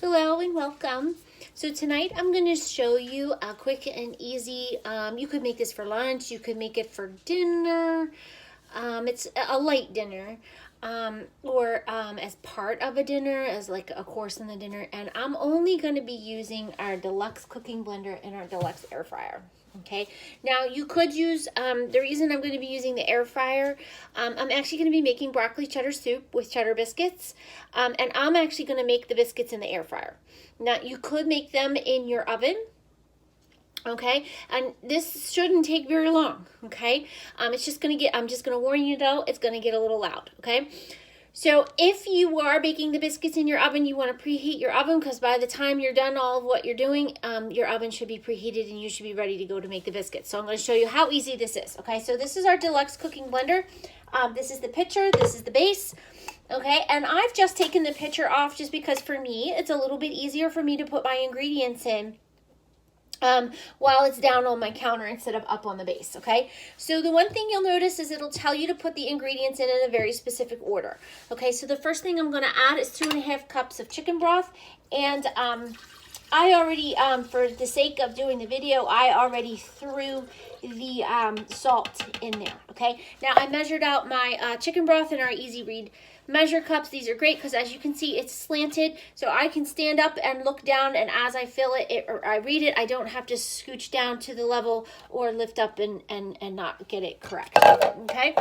Hello and welcome. So tonight I'm going to show you a quick and easy, you could make this for lunch, you could make it for dinner, it's a light dinner, or as part of a dinner, as like a course in the dinner, and I'm only going to be using our deluxe cooking blender and our deluxe air fryer. Okay, now you could use, the reason I'm going to be using the air fryer, I'm actually going to be making broccoli cheddar soup with cheddar biscuits, and I'm actually going to make the biscuits in the air fryer. Now you could make them in your oven, okay, and this shouldn't take very long, okay. It's just going to get, I'm just going to warn you though, it's going to get a little loud, okay. So if you are baking the biscuits in your oven, you want to preheat your oven, because by the time you're done all of what you're doing, your oven should be preheated and you should be ready to go to make the biscuits. So I'm going to show you how easy this is. Okay, so this is our deluxe cooking blender. This is the pitcher, this is the base. Okay, and I've just taken the pitcher off just because for me, it's a little bit easier for me to put my ingredients in while it's down on my counter instead of up on the base. Okay, so the one thing you'll notice is it'll tell you to put the ingredients in a very specific order. Okay, so the first thing I'm going to add is 2.5 cups of chicken broth, and I already, for the sake of doing the video, I already threw the salt in there. Okay, now I measured out my chicken broth in our Easy Read measure cups. These are great because, as you can see, it's slanted, so I can stand up and look down, and as I fill it, or I read it, I don't have to scooch down to the level or lift up and not get it correct. Okay,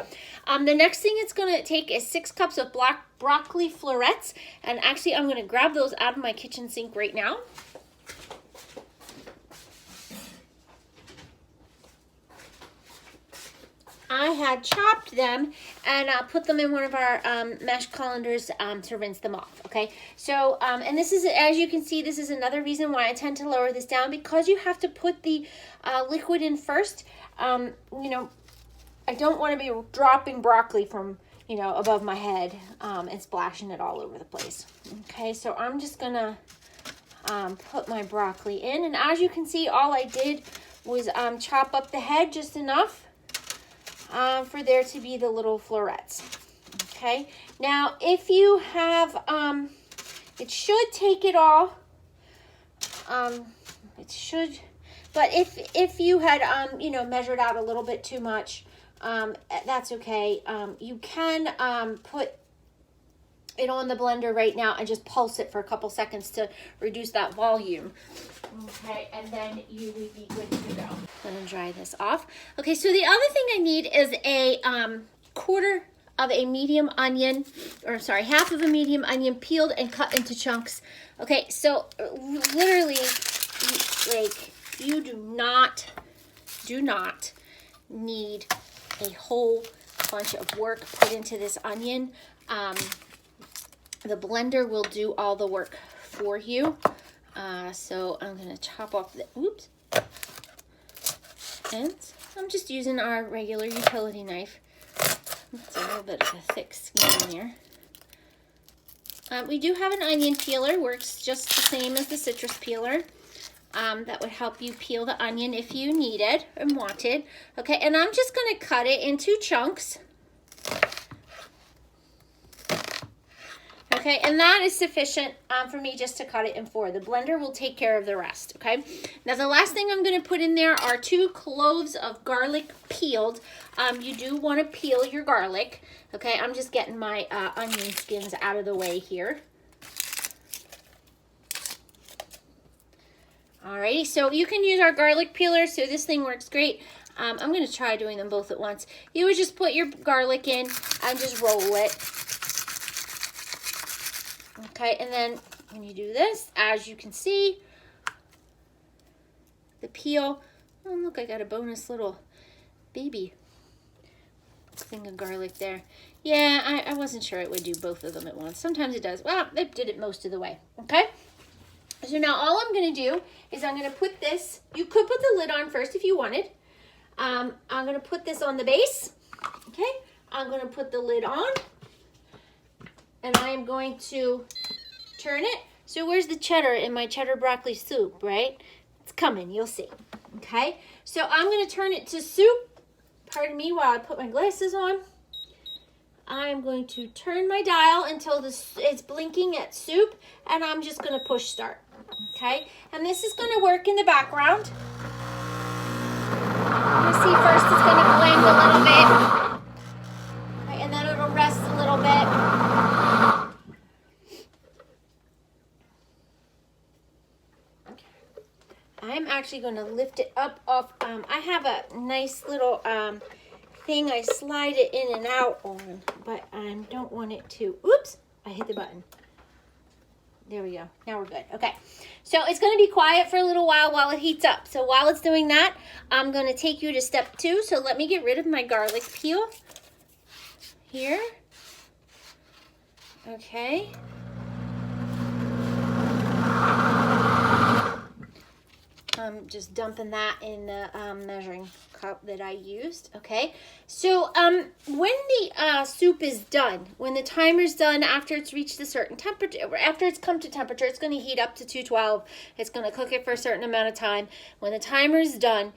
the next thing it's going to take is 6 cups of black broccoli florets, and actually I'm going to grab those out of my kitchen sink right now. I had chopped them and put them in one of our mesh colanders to rinse them off, okay? So, and this is, as you can see, this is another reason why I tend to lower this down, because you have to put the liquid in first. You know, I don't want to be dropping broccoli from, you know, above my head and splashing it all over the place. Okay, so I'm just gonna put my broccoli in, and as you can see, all I did was chop up the head just enough for there to be the little florets. Okay, now if you have, it should take it all, it should, but if you had, you know, measured out a little bit too much, that's okay. You can put it on the blender right now and just pulse it for a couple seconds to reduce that volume. Okay, and then you would be good to go. I'm gonna dry this off. Okay, so the other thing I need is a quarter of a medium onion, or sorry, half of a medium onion peeled and cut into chunks. Okay, so literally, like, you do not need a whole bunch of work put into this onion. The blender will do all the work for you. So I'm going to chop off the, oops. And I'm just using our regular utility knife. It's a little bit of a thick skin here. We do have an onion peeler, works just the same as the citrus peeler. That would help you peel the onion if you needed and wanted. Okay, and I'm just going to cut it into chunks. Okay, and that is sufficient for me just to cut it in 4. The blender will take care of the rest, okay? Now, the last thing I'm going to put in there are 2 cloves of garlic peeled. You do want to peel your garlic, okay? I'm just getting my onion skins out of the way here. Alrighty, so you can use our garlic peeler, so this thing works great. I'm going to try doing them both at once. You would just put your garlic in and just roll it. Okay, and then when you do this, as you can see, the peel, oh look, I got a bonus little baby thing of garlic there. Yeah, I wasn't sure it would do both of them at once. Sometimes it does. Well, it did it most of the way, okay? So now all I'm going to do is I'm going to put this, you could put the lid on first if you wanted. I'm going to put this on the base, okay? I'm going to put the lid on. And I am going to turn it. So where's the cheddar in my cheddar broccoli soup, right? It's coming, you'll see. Okay, so I'm going to turn it to soup. Pardon me while I put my glasses on. I'm going to turn my dial until it's blinking at soup, and I'm just going to push start. Okay, and this is going to work in the background. You see first it's going to blink a little bit, okay, and then it'll rest a little bit. I'm actually going to lift it up off. I have a nice little thing I slide it in and out on, but I don't want it to. Oops, I hit the button. There we go. Now we're good. Okay, so it's going to be quiet for a little while it heats up. So while it's doing that, I'm going to take you to step 2. So let me get rid of my garlic peel here. Okay. I'm just dumping that in the measuring cup that I used. Okay, so when the soup is done, when the timer's done, after it's reached a certain temperature, after it's come to temperature, it's going to heat up to 212. It's going to cook it for a certain amount of time. When the timer's done,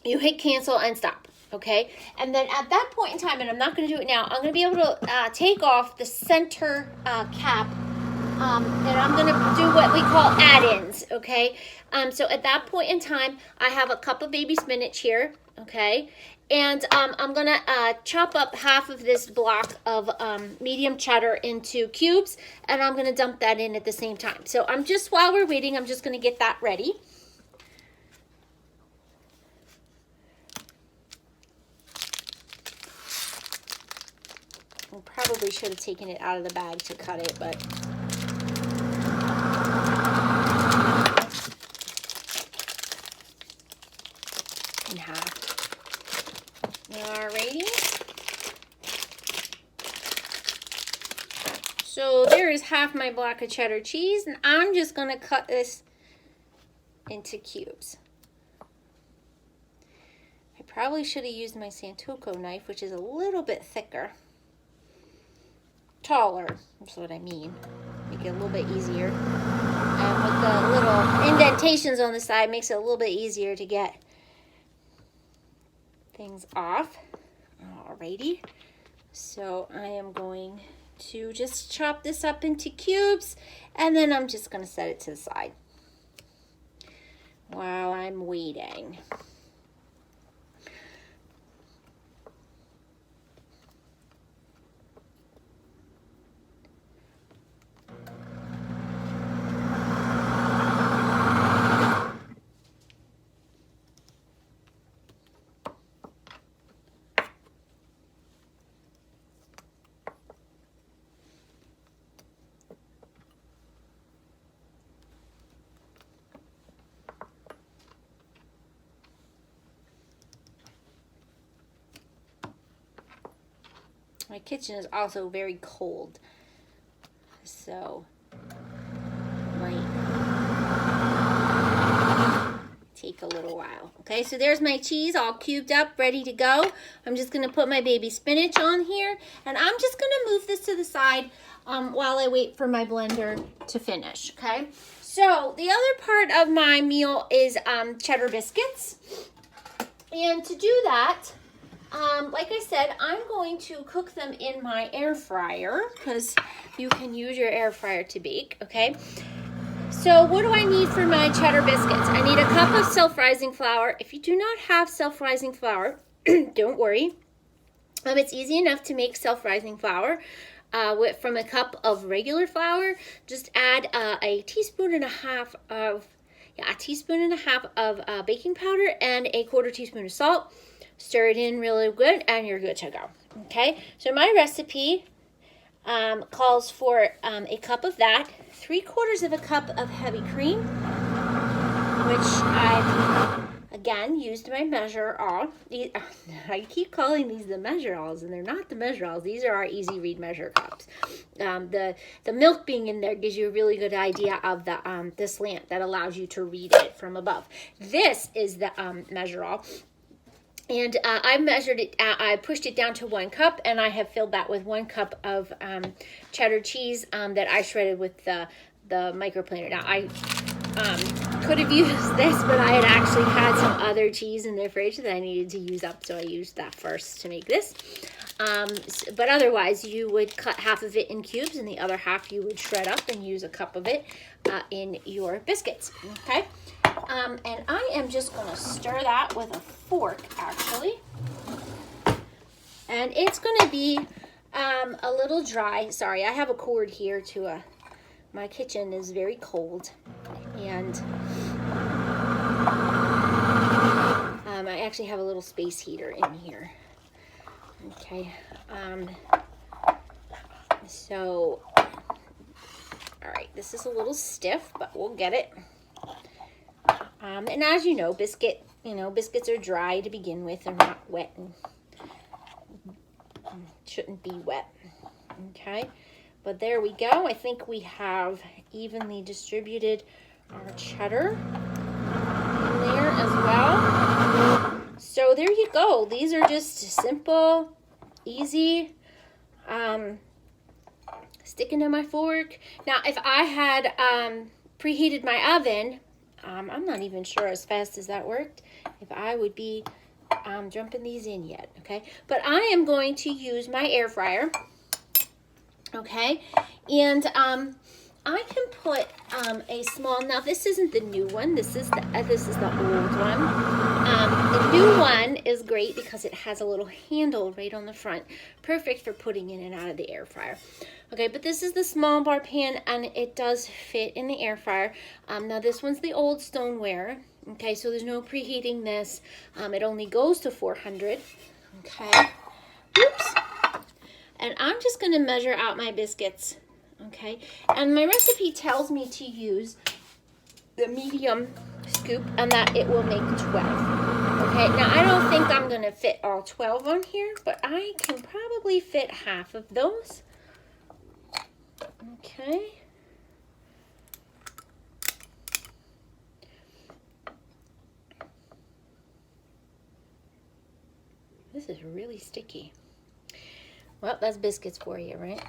you hit cancel and stop. Okay, and then at that point in time, and I'm not going to do it now, I'm going to be able to take off the center cap. And I'm going to do what we call add-ins, okay? So at that point in time, I have a cup of baby spinach here, okay? And I'm going to chop up half of this block of medium cheddar into cubes, and I'm going to dump that in at the same time. So while we're waiting, I'm just going to get that ready. I probably should have taken it out of the bag to cut it, but... in half. Alrighty. So there is half my block of cheddar cheese, and I'm just going to cut this into cubes. I probably should have used my Santoku knife, which is a little bit thicker. Taller, that's what I mean. Make it a little bit easier. And with the little indentations on the side, makes it a little bit easier to get things off. Alrighty, so I am going to just chop this up into cubes, and then I'm just going to set it to the side while I'm waiting. My kitchen is also very cold, so might take a little while. Okay, so there's my cheese all cubed up, ready to go. I'm just going to put my baby spinach on here, and I'm just going to move this to the side while I wait for my blender to finish, okay? So the other part of my meal is cheddar biscuits, and to do that, like I said, I'm going to cook them in my air fryer because you can use your air fryer to bake, okay? So what do I need for my cheddar biscuits? I need a cup of self-rising flour. If you do not have self-rising flour, don't worry. It's easy enough to make self-rising flour from a cup of regular flour. Just add a teaspoon and a half of baking powder and a 1/4 teaspoon of salt. Stir it in really good, and you're good to go. Okay, so my recipe calls for a cup of that, 3/4 of a cup of heavy cream, which I've again used my measure-all. I keep calling these the measure-alls, and they're not the measure-alls. These are our easy read measure cups. The milk being in there gives you a really good idea of the slant that allows you to read it from above. This is the measure-all. And I measured it, I pushed it down to 1 cup, and I have filled that with 1 cup of cheddar cheese that I shredded with the microplaner. Now, I could have used this, but I had actually had some other cheese in the fridge that I needed to use up, so I used that first to make this. But otherwise, you would cut half of it in cubes and the other half you would shred up and use a cup of it in your biscuits, okay? And I am just going to stir that with a fork, actually. And it's going to be a little dry. Sorry, I have a cord here to my kitchen is very cold. And I actually have a little space heater in here. Okay, so, all right, this is a little stiff, but we'll get it. And as you know, biscuits are dry to begin with. They're not wet and shouldn't be wet, okay? But there we go. I think we have evenly distributed our cheddar in there as well. So there you go. These are just simple, easy, sticking to my fork. Now, if I had preheated my oven, I'm not even sure as fast as that worked, if I would be jumping these in yet, okay? But I am going to use my air fryer, okay? And I can put a small, now this isn't the new one, this is the old one. The new one is great because it has a little handle right on the front, perfect for putting in and out of the air fryer. Okay, but this is the small bar pan and it does fit in the air fryer. Now this one's the old stoneware, okay, so there's no preheating this. It only goes to 400, okay. Oops. And I'm just gonna measure out my biscuits. Okay, and my recipe tells me to use the medium scoop and that it will make 12. Okay, now I don't think I'm going to fit all 12 on here, but I can probably fit half of those. Okay. This is really sticky. Well, that's biscuits for you, right?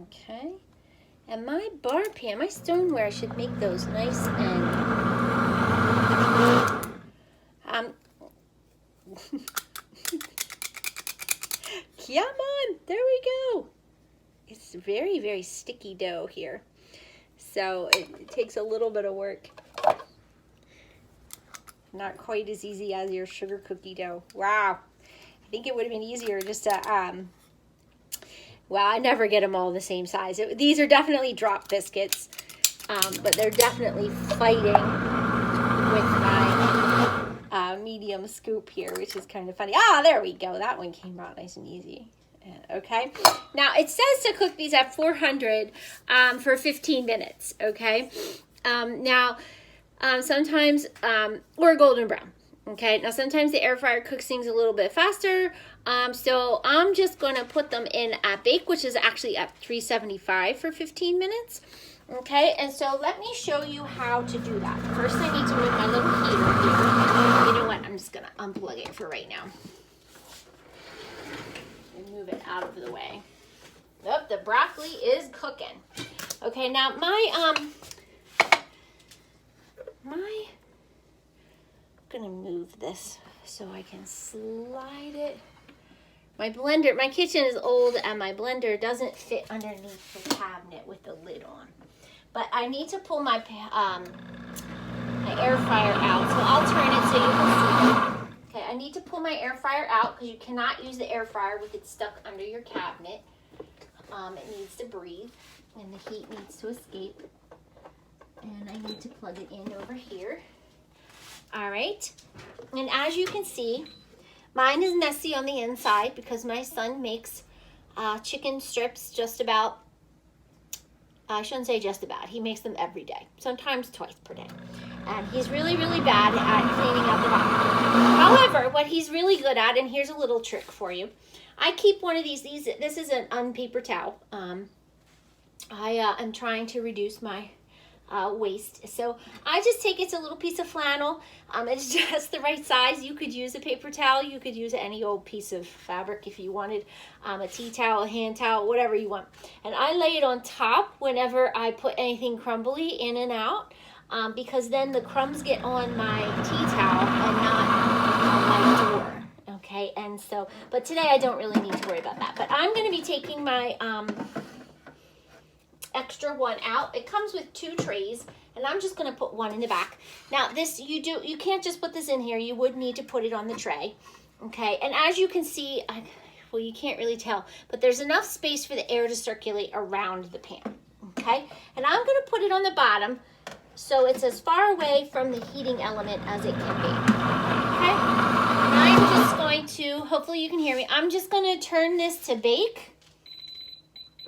Okay, and my bar pan, my stoneware should make those nice and come on, there we go. It's very, very sticky dough here, so it takes a little bit of work. Not quite as easy as your sugar cookie dough. Wow, I think it would have been easier just to well, I never get them all the same size. These are definitely drop biscuits, but they're definitely fighting with my medium scoop here, which is kind of funny. Ah, there we go. That one came out nice and easy. Okay. Now, it says to cook these at 400 for 15 minutes, okay? Sometimes, or golden brown. Okay, now sometimes the air fryer cooks things a little bit faster, so I'm just going to put them in at bake, which is actually at 375 for 15 minutes. Okay, and so let me show you how to do that. First, I need to move my little heater here. You know what? I'm just going to unplug it for right now and move it out of the way. Nope, the broccoli is cooking. Okay, now I'm gonna move this so I can slide it. My blender, my kitchen is old and my blender doesn't fit underneath the cabinet with the lid on. But I need to pull my air fryer out, so I'll turn it so you can see. Okay, I need to pull my air fryer out because you cannot use the air fryer with it stuck under your cabinet. It needs to breathe and the heat needs to escape. And I need to plug it in over here. All right, and as you can see, mine is messy on the inside because my son makes chicken strips just about, I shouldn't say just about, he makes them every day, sometimes twice per day. And he's really, really bad at cleaning out the bottom. However, what he's really good at, and here's a little trick for you, I keep one of these this is an unpaper towel. I am trying to reduce my waste. So I just take it's a little piece of flannel. It's just the right size. You could use a paper towel. You could use any old piece of fabric if you wanted, a tea towel, a hand towel, whatever you want. And I lay it on top whenever I put anything crumbly in and out, because then the crumbs get on my tea towel and not my door. Okay, and so, but today I don't really need to worry about that. But I'm going to be taking my extra one out. It comes with 2 trays, and I'm just going to put one in the back. Now this, you can't just put this in here. You would need to put it on the tray. Okay, and as you can see, well, you can't really tell, but there's enough space for the air to circulate around the pan. Okay, and I'm going to put it on the bottom so it's as far away from the heating element as it can be. Okay, and I'm just going to, hopefully you can hear me, I'm just going to turn this to bake.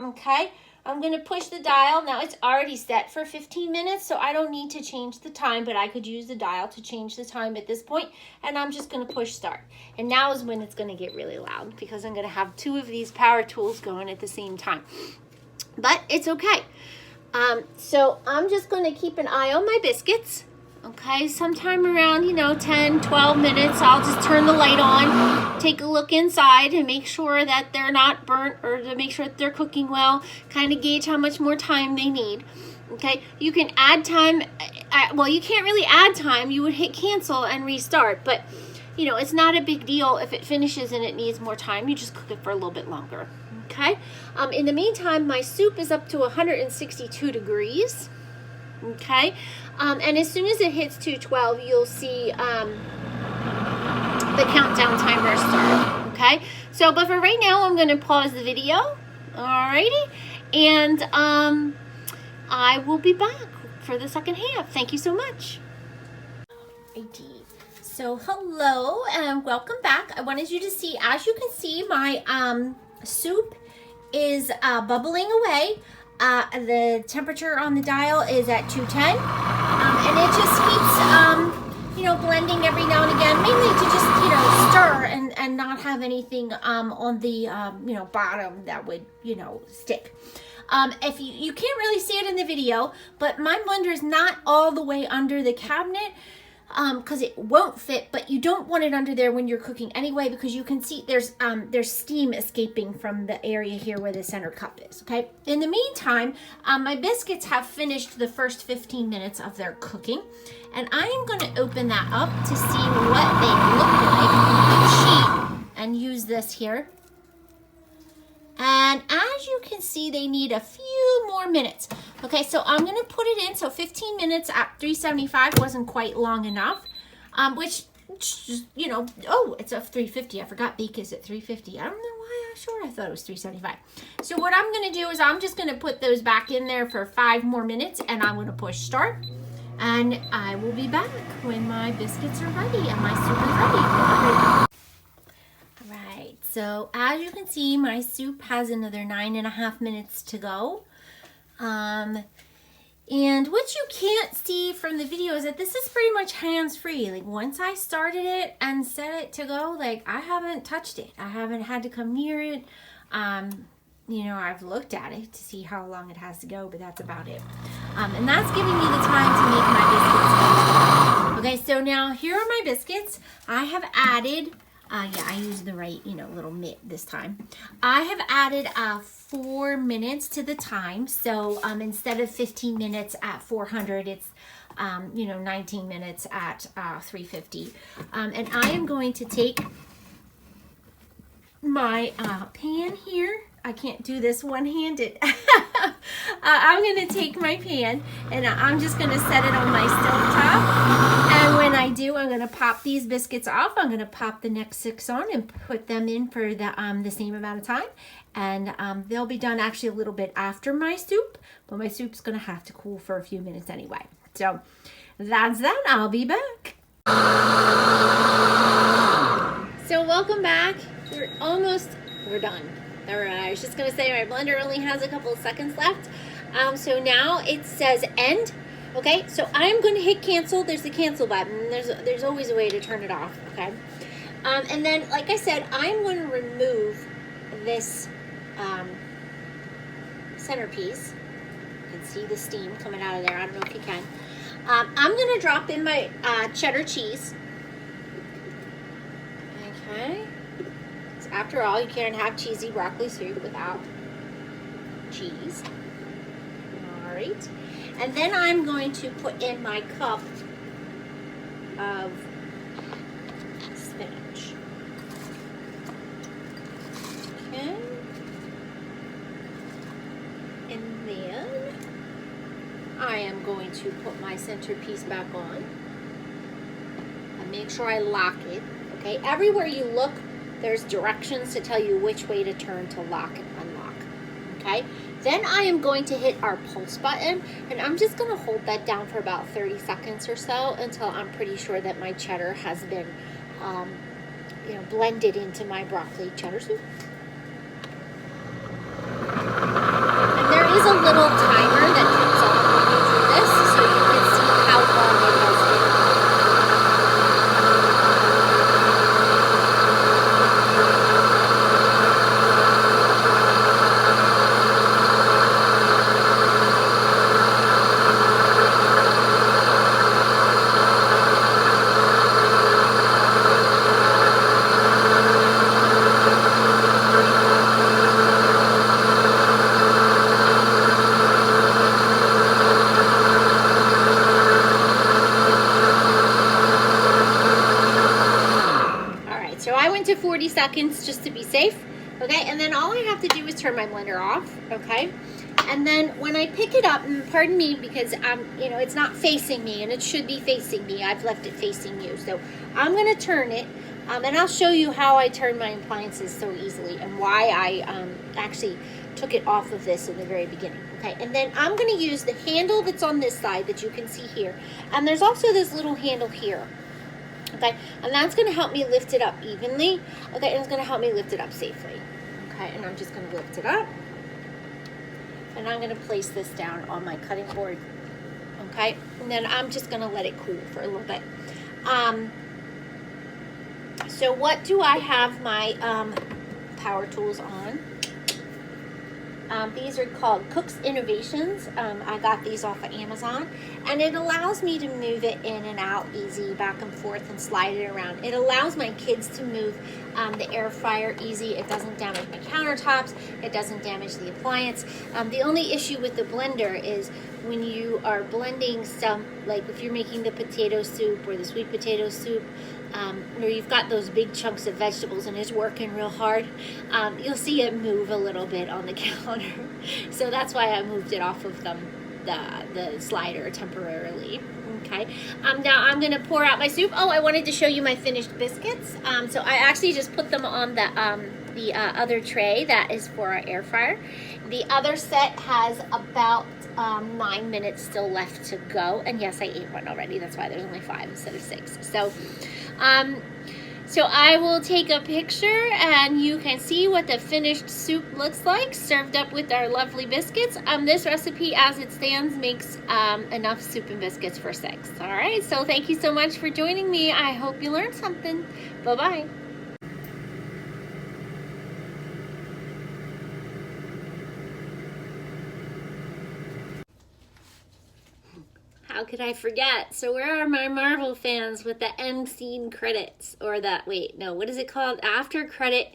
Okay, I'm going to push the dial. Now it's already set for 15 minutes, so I don't need to change the time, but I could use the dial to change the time at this point, and I'm just going to push start. And now is when it's going to get really loud because I'm going to have 2 of these power tools going at the same time. But it's okay. So I'm just going to keep an eye on my biscuits. Okay, sometime around, 10, 12 minutes, I'll just turn the light on, take a look inside and make sure that they're not burnt, or to make sure that they're cooking well, kind of gauge how much more time they need. Okay, you can add time. Well, you can't really add time. You would hit cancel and restart, but it's not a big deal if it finishes and it needs more time. You just cook it for a little bit longer. Okay, in the meantime, my soup is up to 162 degrees. Okay, and as soon as it hits 212, you'll see the countdown timer start. Okay, so but for right now, I'm going to pause the video. Alrighty, and I will be back for the second half. Thank you so much. Alrighty. So hello and welcome back. I wanted you to see, as you can see, my soup is bubbling away. The temperature on the dial is at 210, and it just keeps, blending every now and again, mainly to just, stir and not have anything on the, bottom that would, stick. If you can't really see it in the video, but my blender is not all the way under the cabinet, because it won't fit, but you don't want it under there when you're cooking anyway, because you can see there's steam escaping from the area here where the center cup is. Okay, in the meantime, my biscuits have finished the first 15 minutes of their cooking, and I am going to open that up to see what they look like on the sheet and use this here. And as you can see, they need a few more minutes. Okay, so I'm going to put it in. So 15 minutes at 375 wasn't quite long enough, which, oh, it's a 350. I forgot bake is at 350. I don't know why. I thought it was 375. So what I'm going to do is I'm just going to put those back in there for 5 more minutes, and I'm going to push start. And I will be back when my biscuits are ready and my soup is ready. Right, so as you can see, my soup has another 9.5 minutes to go. And what you can't see from the video is that this is pretty much hands-free. Like, once I started it and set it to go, like, I haven't touched it. I haven't had to come near it. I've looked at it to see how long it has to go, but that's about it. And that's giving me the time to make my biscuits. Okay, so now here are my biscuits. I have added... I used the right, little mitt this time. I have added 4 minutes to the time. So instead of 15 minutes at 400, it's, 19 minutes at 350. And I am going to take my pan here. I can't do this one-handed. I'm going to take my pan and I'm just going to set it on my stovetop. And when I do, I'm going to pop these biscuits off. I'm going to pop the next 6 on and put them in for the same amount of time. And they'll be done actually a little bit after my soup, but my soup's going to have to cool for a few minutes anyway. So that's that. I'll be back. So welcome back. We're done. All right, I was just going to say my blender only has a couple of seconds left. So now it says end. Okay, so I'm going to hit cancel. There's the cancel button. There's always a way to turn it off. Okay, and then, like I said, I'm going to remove this centerpiece. You can see the steam coming out of there. I don't know if you can. I'm going to drop in my cheddar cheese. Okay. After all, you can't have cheesy broccoli soup without cheese. All right. And then I'm going to put in my cup of I am going to put my centerpiece back on and make sure I lock it. Okay, everywhere you look, there's directions to tell you which way to turn to lock and unlock. Okay, then I am going to hit our pulse button, and I'm just going to hold that down for about 30 seconds or so until I'm pretty sure that my cheddar has been blended into my broccoli cheddar soup. And there is a little timer that comes on when you do this, so you can see how long it has been. So I went to 40 seconds just to be safe, okay? And then all I have to do is turn my blender off, okay? And then when I pick it up, and pardon me because it's not facing me, and it should be facing me. I've left it facing you. So I'm gonna turn it, and I'll show you how I turn my appliances so easily and why I actually took it off of this in the very beginning, okay? And then I'm gonna use the handle that's on this side that you can see here. And there's also this little handle here. Okay, and that's going to help me lift it up evenly. Okay, and it's going to help me lift it up safely. Okay, and I'm just going to lift it up. And I'm going to place this down on my cutting board. Okay, and then I'm just going to let it cool for a little bit. So what do I have my power tools on? These are called Cook's Innovations. I got these off of Amazon, and it allows me to move it in and out easy, back and forth, and slide it around. It allows my kids to move the air fryer easy. It doesn't damage my countertops. It doesn't damage the appliance. The only issue with the blender is when you are blending some, like if you're making the potato soup or the sweet potato soup, where you've got those big chunks of vegetables and it's working real hard, you'll see it move a little bit on the counter. So that's why I moved it off of the slider temporarily. Okay, now I'm gonna pour out my soup. Oh, I wanted to show you my finished biscuits. So I actually just put them on the other tray that is for our air fryer. The other set has about 9 minutes still left to go, and yes, I ate one already. That's why there's only 5 instead of 6. So I will take a picture and you can see what the finished soup looks like served up with our lovely biscuits. This recipe as it stands makes enough soup and biscuits for 6. All right, so thank you so much for joining me. I hope you learned something. Bye-bye. How could I forget? So where are my Marvel fans with the end scene credits? Or that, wait, no, what is it called? After credit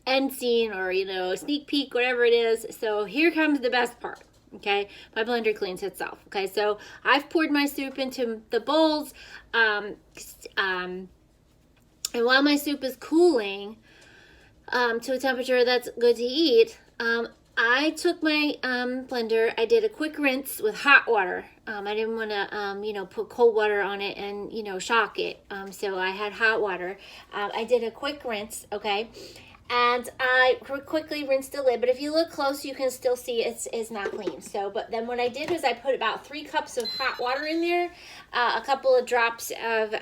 end scene, or, sneak peek, whatever it is. So here comes the best part, okay? My blender cleans itself, okay? So I've poured my soup into the bowls, and while my soup is cooling to a temperature that's good to eat, I took my blender, I did a quick rinse with hot water. I didn't want to, put cold water on it and, shock it. So I had hot water. I did a quick rinse, okay? And I quickly rinsed the lid. But if you look close, you can still see it's not clean. So, but then what I did was I put about 3 cups of hot water in there, a couple of drops of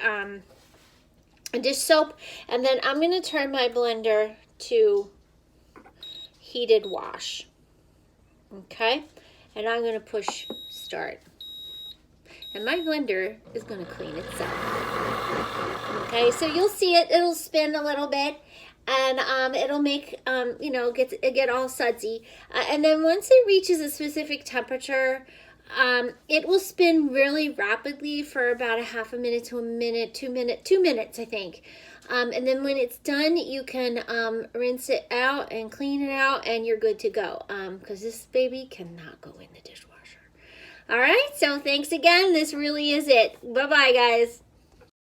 dish soap, and then I'm going to turn my blender to heated wash. Okay, and I'm going to push start, and my blender is going to clean itself. Okay, so you'll see it'll spin a little bit, and it'll make get all sudsy, and then once it reaches a specific temperature, it will spin really rapidly for about a half a minute to a minute, 2 minutes, I think. And then when it's done, you can rinse it out and clean it out, and you're good to go. Because this baby cannot go in the dishwasher. All right, so thanks again. This really is it. Bye-bye, guys.